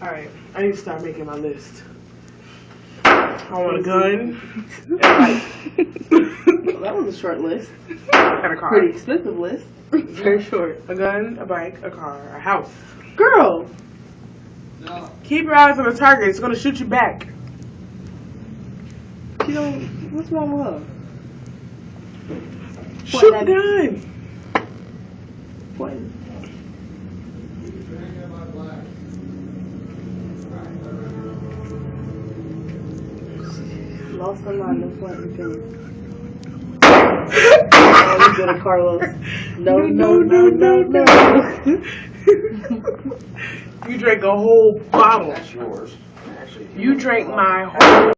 Alright, I need to start making my list. I want a gun and a bike. Well, that was a short list. And a car. Pretty expensive list. Very short. A gun, a bike, a car, a house. Girl! Keep your eyes on the target. It's gonna shoot you back. She don't. What's wrong with her? Shoot the gun. What? Lost her mind in point and pin. Oh, you good at Carlos. No. You drank a whole bottle. That's yours. You drank my whole